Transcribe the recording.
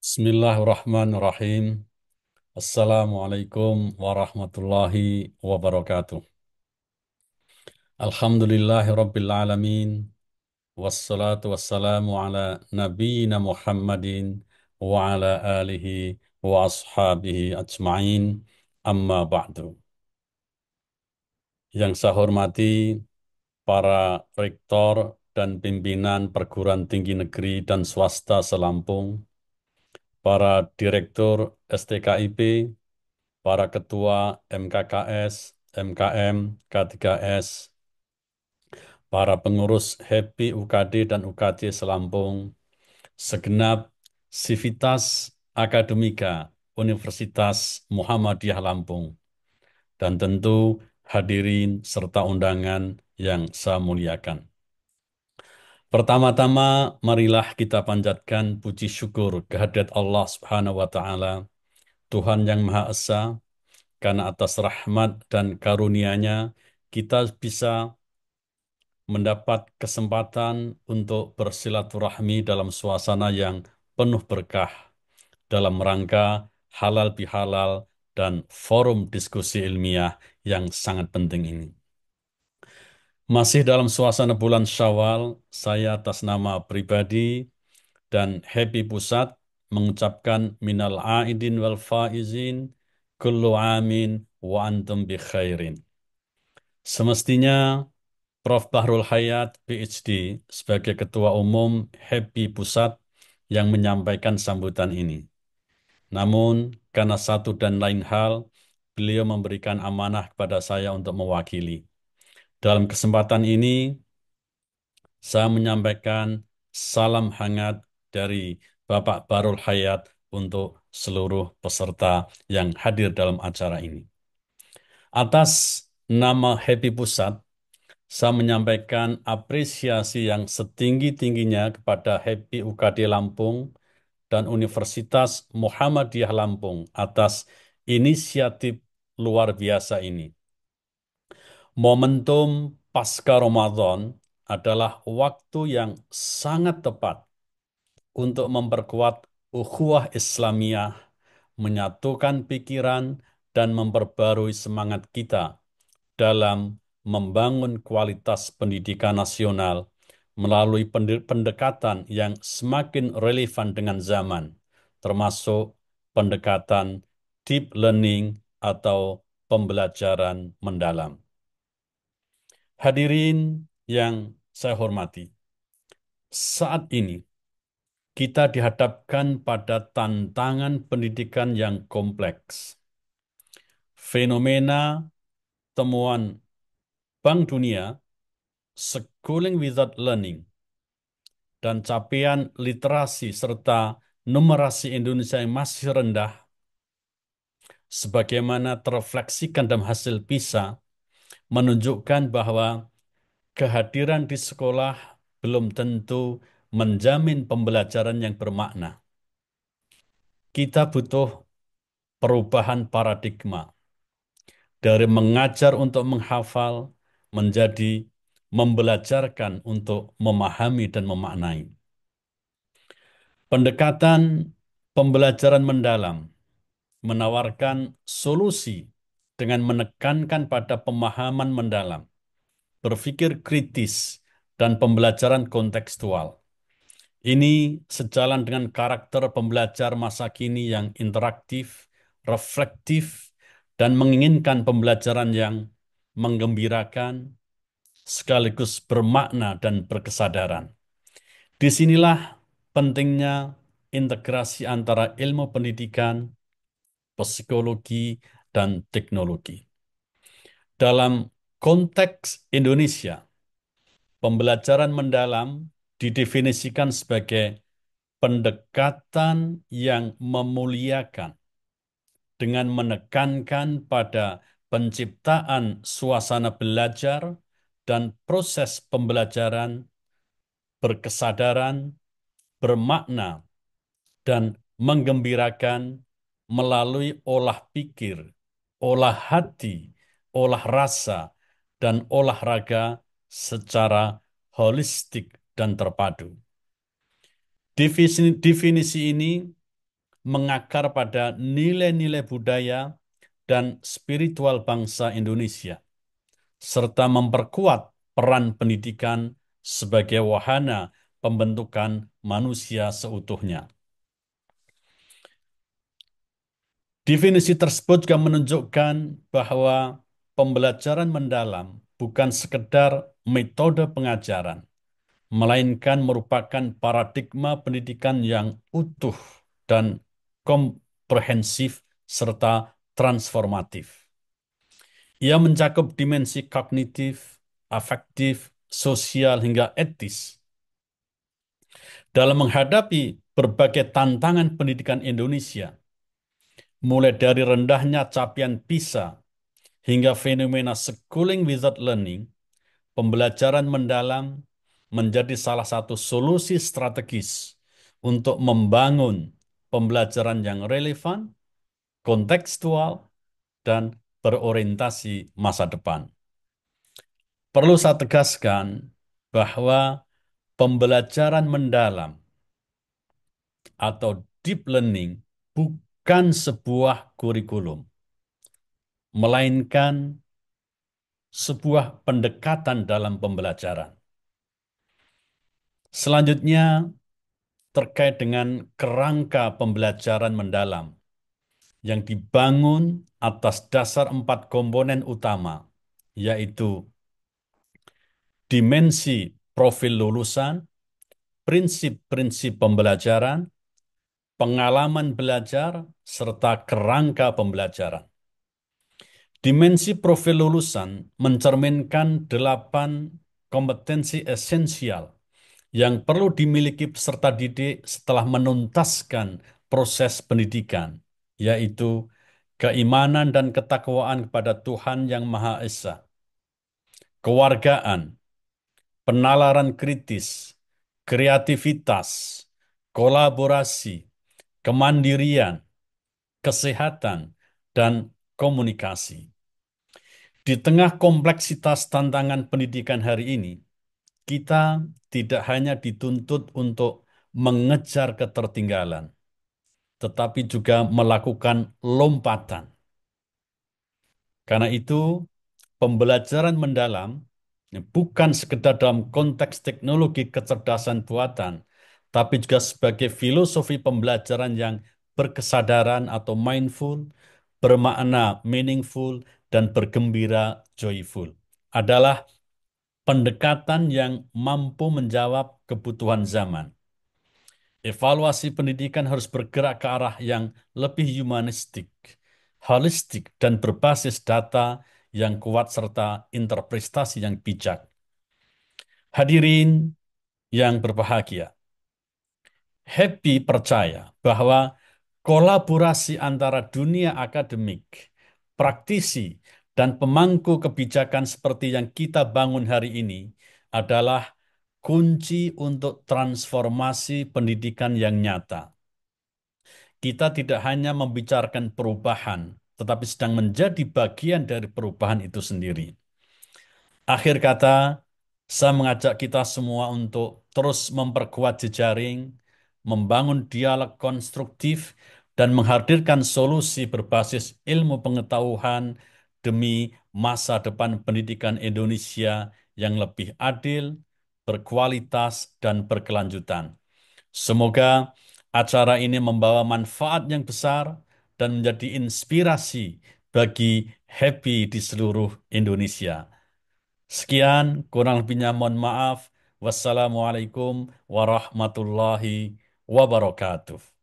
Bismillahirrahmanirrahim. Assalamualaikum warahmatullahi wabarakatuh. Alhamdulillahi rabbil alamin. Wassalatu wassalamu ala nabiyyina Muhammadin wa ala alihi wa ashabihi ajma'in. Amma ba'du. Yang saya hormati para rektor dan pimpinan perguruan tinggi negeri dan swasta se-Lampung, para direktur STKIP, para ketua MKKS, MKM, K3S, para pengurus HAPI UKD dan UKJ Selampung, segenap sivitas akademika Universitas Muhammadiyah Lampung, dan tentu hadirin serta undangan yang saya muliakan. Pertama-tama, marilah kita panjatkan puji syukur kehadirat Allah Subhanahu wa Ta'ala, Tuhan yang Maha Esa, karena atas rahmat dan karunia-Nya kita bisa mendapat kesempatan untuk bersilaturahmi dalam suasana yang penuh berkah dalam rangka halal bihalal dan forum diskusi ilmiah yang sangat penting ini. Masih dalam suasana bulan Syawal, saya atas nama pribadi dan Happy Pusat mengucapkan minal aidin wal faizin kullu amin wa antum bi khairin. Semestinya Prof. Bahrul Hayat, PhD, sebagai Ketua Umum HAPI Pusat yang menyampaikan sambutan ini. Namun, karena satu dan lain hal, beliau memberikan amanah kepada saya untuk mewakili. Dalam kesempatan ini, saya menyampaikan salam hangat dari Bapak Bahrul Hayat untuk seluruh peserta yang hadir dalam acara ini. Atas nama HAPI Pusat, saya menyampaikan apresiasi yang setinggi-tingginya kepada HAPI UKD Lampung dan Universitas Muhammadiyah Lampung atas inisiatif luar biasa ini. Momentum pasca Ramadan adalah waktu yang sangat tepat untuk memperkuat ukhuwah Islamiyah, menyatukan pikiran, dan memperbarui semangat kita dalam membangun kualitas pendidikan nasional melalui pendekatan yang semakin relevan dengan zaman, termasuk pendekatan deep learning atau pembelajaran mendalam. Hadirin yang saya hormati, saat ini kita dihadapkan pada tantangan pendidikan yang kompleks. Fenomena temuan Bank Dunia, schooling without learning, dan capaian literasi serta numerasi Indonesia yang masih rendah, sebagaimana terefleksikan dalam hasil PISA, menunjukkan bahwa kehadiran di sekolah belum tentu menjamin pembelajaran yang bermakna. Kita butuh perubahan paradigma dari mengajar untuk menghafal menjadi membelajarkan untuk memahami dan memaknai. Pendekatan pembelajaran mendalam menawarkan solusi dengan menekankan pada pemahaman mendalam, berpikir kritis, dan pembelajaran kontekstual. Ini sejalan dengan karakter pembelajar masa kini yang interaktif, reflektif, dan menginginkan pembelajaran yang menggembirakan, sekaligus bermakna dan berkesadaran. Disinilah pentingnya integrasi antara ilmu pendidikan, psikologi, dan teknologi. Dalam konteks Indonesia, pembelajaran mendalam didefinisikan sebagai pendekatan yang memuliakan dengan menekankan pada penciptaan suasana belajar dan proses pembelajaran berkesadaran, bermakna, dan menggembirakan melalui olah pikir, olah hati, olah rasa, dan olahraga secara holistik dan terpadu. Definisi ini mengakar pada nilai-nilai budaya dan spiritual bangsa Indonesia, serta memperkuat peran pendidikan sebagai wahana pembentukan manusia seutuhnya. Definisi tersebut juga menunjukkan bahwa pembelajaran mendalam bukan sekedar metode pengajaran, melainkan merupakan paradigma pendidikan yang utuh dan komprehensif serta transformatif. Ia mencakup dimensi kognitif, afektif, sosial, hingga etis. Dalam menghadapi berbagai tantangan pendidikan Indonesia, mulai dari rendahnya capaian PISA hingga fenomena schooling without learning, pembelajaran mendalam menjadi salah satu solusi strategis untuk membangun pembelajaran yang relevan, kontekstual, dan berorientasi masa depan. Perlu saya tegaskan bahwa pembelajaran mendalam atau deep learning bukan sebuah kurikulum, melainkan sebuah pendekatan dalam pembelajaran. Selanjutnya, terkait dengan kerangka pembelajaran mendalam yang dibangun atas dasar 4 komponen utama, yaitu dimensi profil lulusan, prinsip-prinsip pembelajaran, pengalaman belajar, serta kerangka pembelajaran. Dimensi profil lulusan mencerminkan 8 kompetensi esensial yang perlu dimiliki peserta didik setelah menuntaskan proses pendidikan, yaitu keimanan dan ketakwaan kepada Tuhan Yang Maha Esa, kewargaan, penalaran kritis, kreativitas, kolaborasi, kemandirian, kesehatan, dan komunikasi. Di tengah kompleksitas tantangan pendidikan hari ini, kita tidak hanya dituntut untuk mengejar ketertinggalan, tetapi juga melakukan lompatan. Karena itu, pembelajaran mendalam bukan sekedar dalam konteks teknologi kecerdasan buatan, tapi juga sebagai filosofi pembelajaran yang berkesadaran atau mindful, bermakna meaningful, dan bergembira joyful. Adalah pendekatan yang mampu menjawab kebutuhan zaman. Evaluasi pendidikan harus bergerak ke arah yang lebih humanistik, holistik, dan berbasis data yang kuat serta interpretasi yang bijak. Hadirin yang berbahagia, Happy percaya bahwa kolaborasi antara dunia akademik, praktisi, dan pemangku kebijakan seperti yang kita bangun hari ini adalah kunci untuk transformasi pendidikan yang nyata. Kita tidak hanya membicarakan perubahan, tetapi sedang menjadi bagian dari perubahan itu sendiri. Akhir kata, saya mengajak kita semua untuk terus memperkuat jejaring, membangun dialog konstruktif, dan menghadirkan solusi berbasis ilmu pengetahuan demi masa depan pendidikan Indonesia yang lebih adil, berkualitas, dan berkelanjutan. Semoga acara ini membawa manfaat yang besar dan menjadi inspirasi bagi Happy di seluruh Indonesia. Sekian, kurang lebihnya mohon maaf. Wassalamualaikum warahmatullahi wabarakatuh.